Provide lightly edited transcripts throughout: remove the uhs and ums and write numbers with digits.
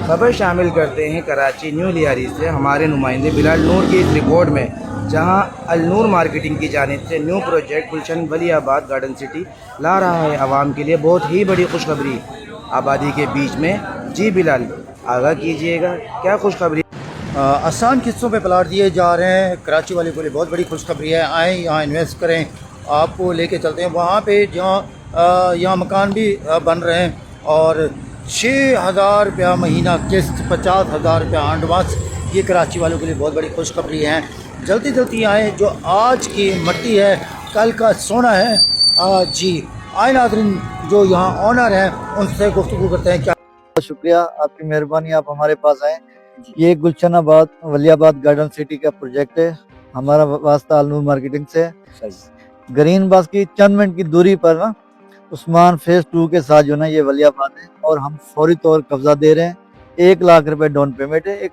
खबर शामिल करते हैं कराची न्यू लियारी से हमारे नुमाइंदे बिलाल नूर की इस रिपोर्ट में, जहां अल नूर मार्केटिंग की जानिब से न्यू प्रोजेक्ट गुलशन वलियाबाद गार्डन सिटी ला रहा है आवाम के लिए बहुत ही बड़ी खुशखबरी आबादी के बीच में। जी बिलाल, आगाह कीजिएगा, क्या खुशखबरी? आसान किस्तों पे प्लाट दिए जा रहे हैं। कराची वाले को लिए बहुत बड़ी खुशखबरी है। आएँ यहाँ इन्वेस्ट करें, आपको लेके चलते हैं वहाँ पे जहाँ यहाँ मकान भी बन रहे हैं और 6,000 रुपया महीना किस्त, 50,000 रुपया एडवांस। ये कराची वालों के लिए बहुत बड़ी खुशखबरी है। जल्दी जल्दी आएँ, जो आज की मट्टी है कल का सोना है। जी आए नाज़रीन, जो यहाँ ऑनर हैं उनसे गुफ्तगू करते हैं। क्या शुक्रिया, आपकी मेहरबानी, आप हमारे पास आएँ। ये गुलशनाबाद वलियाबाद गार्डन सिटी का प्रोजेक्ट है। हमारा वास्ता अल नूर मार्केटिंग से ग्रीन बस की चंद मिनट की दूरी पर ना उस्मान फेज 2 के साथ जो ना ये वलियाबाद है और हम फौरी तौर कब्जा दे रहे हैं। 1 लाख रुपए डाउन पेमेंट है। एक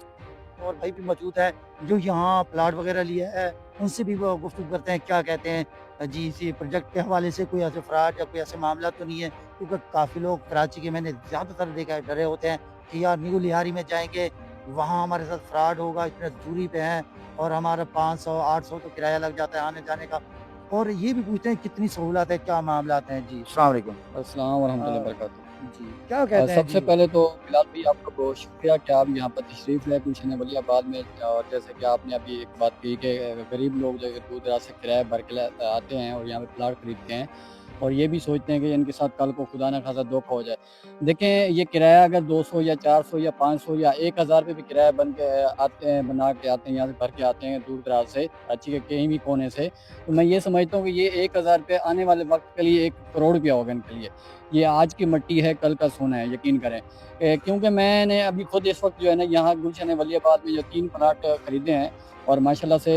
और भाई भी मौजूद है जो यहाँ प्लाट वगैरह लिया है, उनसे भी वो गुफ्तगू करते हैं। क्या कहते हैं जी इसी प्रोजेक्ट के हवाले से? कोई ऐसे फ्रॉड या कोई ऐसे मामला तो नहीं है? क्योंकि काफ़ी लोग कराची के मैंने ज़्यादातर देखा है डरे होते हैं कि यार न्यू लिहारी में जाएंगे, वहाँ हमारे साथ फ्रॉड होगा, इतने दूरी पे हैं और हमारा 500-800 तो किराया लग जाता है आने जाने का। और ये भी पूछते हैं कितनी सहूलत है, क्या मामला हैं जी? अस्सलाम वालेकुम। अस्सलाम वरहमतुल्लाहि अ, वबरकातुहू। जी क्या कहते हैं सबसे जी? पहले तो बिलाल भाई आपका बहुत शुक्रिया कि आप यहाँ पर तशरीफ़ लाए गुलशन वलियाबाद में। और जैसे कि आपने अभी एक बात कही कि गरीब लोग जो है दूर दराज से किराया भर के आते हैं और यहाँ पे प्लाट खरीदते हैं और ये भी सोचते हैं कि इनके साथ कल को खुदा न खासा धोखा हो जाए। देखें, ये किराया अगर 200 या 400 या 500 या 1,000 पे भी किराया बन के आते हैं, बना के आते हैं, यहाँ से भर के आते हैं दूर दराज से, कराची के कहीं भी कोने से, तो मैं ये समझता हूँ कि ये 1,000 रुपये आने वाले वक्त के लिए 1 करोड़ रुपया होगा इनके लिए। ये आज की मिट्टी है, कल का सोना है, यकीन करें। क्योंकि मैंने अभी खुद इस वक्त जो है ना यहाँ गुलशन वलियाबाद में जो 3 प्लाट खरीदे हैं और माशाल्लाह से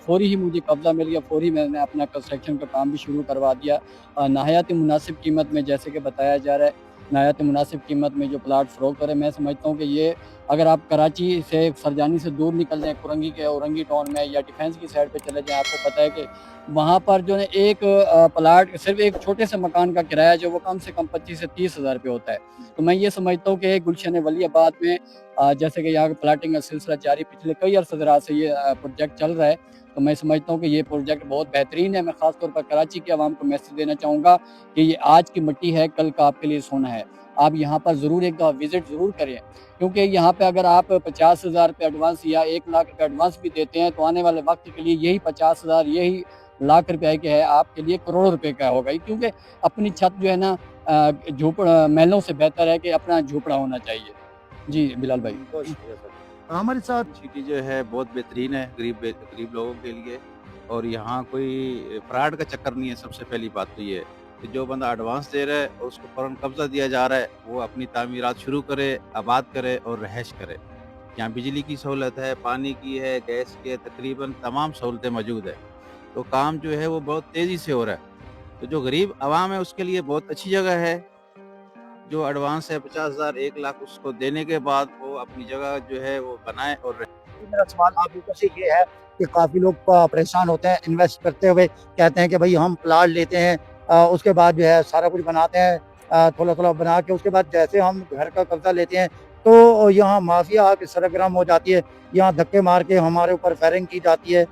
फ़ौरी ही मुझे कब्ज़ा मिल गया, फ़ौरी मैंने अपना कंस्ट्रक्शन का काम भी शुरू करवा दिया। नहायत मुनासिब कीमत में, जैसे कि बताया जा रहा है, नहायत मुनासिब कीमत में जो प्लाट फ़रोख्त हो रहे हैं। मैं समझता हूँ कि ये अगर आप कराची से सरजानी से दूर निकल जाएँ, कुरंगी के औरंगी टाउन में या डिफेंस की साइड पे चले जाएँ, आपको पता है कि वहाँ पर जो है एक प्लाट, सिर्फ एक छोटे से मकान का किराया जो वो कम से कम 25 से 30,000 रुपये होता है। तो मैं ये समझता हूँ कि गुलशन वलियाबाद में जैसे कि यहाँ का प्लाटिंग का सिलसिला जारी पिछले कई अरसे दराज से ये प्रोजेक्ट चल रहा है, तो मैं समझता हूँ कि ये प्रोजेक्ट बहुत बेहतरीन है। मैं ख़ास तौर पर कराची के अवाम को मैसेज देना चाहूँगा कि ये आज की मिट्टी है, कल का आपके लिए सोना है। आप यहाँ पर ज़रूर एक विज़िट ज़रूर करें, क्योंकि यहाँ पे अगर आप 50,000 रुपये एडवांस या 1 लाख रुपये एडवांस भी देते हैं तो आने वाले वक्त के लिए यही 50,000, यही लाख रुपए के है आपके लिए करोड़ों रुपए का होगा। क्योंकि अपनी छत जो है ना झोपड़ा महलों से बेहतर है कि अपना झोपड़ा होना चाहिए। जी बिलाल भाई। बहुत शुक्रिया सर। हमारे साथ सिटी जो है बहुत बेहतरीन है गरीब लोगों के लिए। और यहाँ कोई फ्रॉड का चक्कर नहीं है। सबसे पहली बात तो ये है कि जो बंदा एडवांस दे रहा है और उसको फ़ौरन कब्ज़ा दिया जा रहा है, वो अपनी तामीरात शुरू करे, आबाद करे और रहायश करे। यहाँ बिजली की सहूलत है, पानी की है, गैस की है, तकरीबन तमाम सहूलतें मौजूद है। तो काम जो है वो बहुत तेज़ी से हो रहा है। तो जो गरीब आवाम है उसके लिए बहुत अच्छी जगह है। जो एडवांस है 50,000, 1 लाख, उसको देने के बाद वो अपनी जगह जो है वो बनाए और रहे। मेरा सवाल आप लोगों से ये है कि काफ़ी लोग परेशान होते हैं इन्वेस्ट करते हुए, कहते हैं कि भाई हम प्लाट लेते हैं, उसके बाद जो है सारा कुछ बनाते हैं, थोड़ा थोड़ा बना के उसके बाद जैसे हम घर का कब्जा लेते हैं तो यहाँ माफिया आके सरगर्म हो जाती है, यहाँ धक्के मार के हमारे ऊपर फायरिंग की जाती है।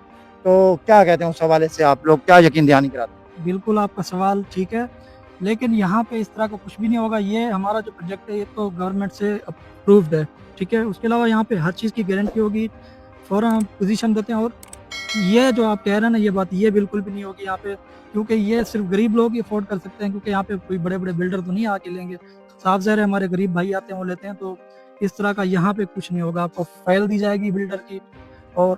तो क्या कहते हैं उस हवाले से, आप लोग क्या यकीन दहानी कराते हैं? बिल्कुल आपका सवाल ठीक है, लेकिन यहाँ पे इस तरह का कुछ भी नहीं होगा। ये हमारा जो प्रोजेक्ट है ये तो गवर्नमेंट से अप्रूव्ड है, ठीक है। उसके अलावा यहाँ पे हर चीज़ की गारंटी होगी, फ़ौरन हम पोजीशन देते हैं। और ये जो आप कह रहे हैं ना ये बात, ये बिल्कुल भी नहीं होगी यहाँ पे, क्योंकि ये सिर्फ गरीब लोग ही अफोर्ड कर सकते हैं, क्योंकि यहाँ पे कोई बड़े बड़े बिल्डर तो नहीं आके लेंगे। साफ ज़ाहिर है हमारे गरीब भाई आते हैं वो लेते हैं, तो इस तरह का यहाँ पे कुछ नहीं होगा। आपको फाइल दी जाएगी बिल्डर की और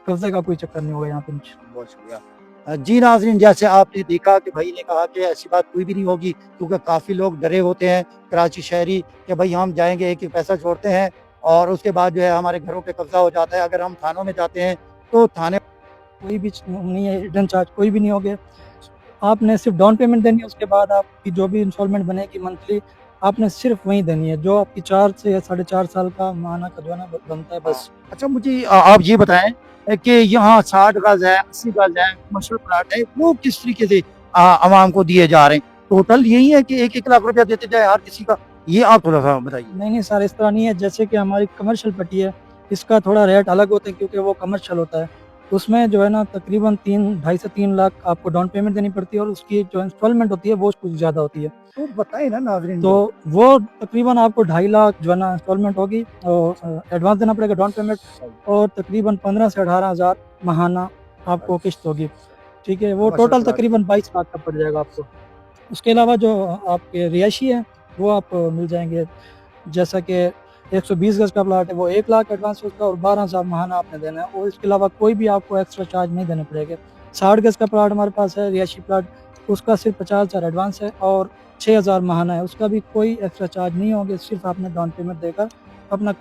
कब्जे का कोई चक्कर नहीं होगा यहाँ पे। बहुत शुक्रिया। जी नाज़रीन, जैसे आपने देखा कि भाई ने कहा कि ऐसी बात कोई भी नहीं होगी, क्योंकि काफ़ी लोग डरे होते हैं कराची शहरी कि भाई हम जाएंगे, एक एक पैसा छोड़ते हैं और उसके बाद जो है हमारे घरों पे कब्जा हो जाता है। अगर हम थानों में जाते हैं तो थाने कोई भी नहीं है, हिडन चार्ज कोई भी नहीं होगा। आपने सिर्फ डाउन पेमेंट देनी है, उसके बाद आपकी जो भी इंस्टॉलमेंट बनेगी मंथली आपने सिर्फ वही देनी है, जो आपकी 4 से 4.5 साल का माना का जो है ना बनता है बस। अच्छा मुझे आप ये बताएं कि यहाँ 60 गज है, 80 गज है, कमर्शियल प्लाट है, वो किस तरीके से आवाम को दिए जा रहे हैं? टोटल यही है कि 1-1 लाख रुपया देते जाए हर किसी का? ये आप थोड़ा सा बताइए। नहीं नहीं सर, इस तरह नहीं है। जैसे कि हमारी कमर्शियल पट्टी है, इसका थोड़ा रेट अलग होता है क्योंकि वो कमर्शियल होता है। उसमें जो है ना तकरीबन 2.5 से 3 लाख आपको डाउन पेमेंट देनी पड़ती है और उसकी जो इंस्टॉलमेंट होती है वो कुछ ज़्यादा होती है। तो बताएं ना नाजरीन तो वो तकरीबन आपको 2.5 लाख जो है ना इंस्टॉलमेंट होगी और एडवांस देना पड़ेगा डाउन पेमेंट, और तकरीबन 15 से 18,000 महाना आपको किस्त होगी। ठीक है, वो टोटल माशाल्लाह। तकरीबन 22 लाख का पड़ जाएगा आपको। उसके अलावा जो आपके रिहायशी है वो आपको मिल जाएंगे, जैसा कि 120 गज का प्लाट है वो 1 लाख एडवांस उसका और 12,000 महाना आपने देना है, और इसके अलावा कोई भी आपको एक्स्ट्रा चार्ज नहीं देने पड़ेंगे। 60 गज का प्लाट हमारे पास है रिहायशी प्लाट, उसका सिर्फ 50,000 एडवांस है और 6,000 महाना है, उसका भी कोई एक्स्ट्रा चार्ज नहीं होंगे, सिर्फ आपने डाउन पेमेंट देकर अपना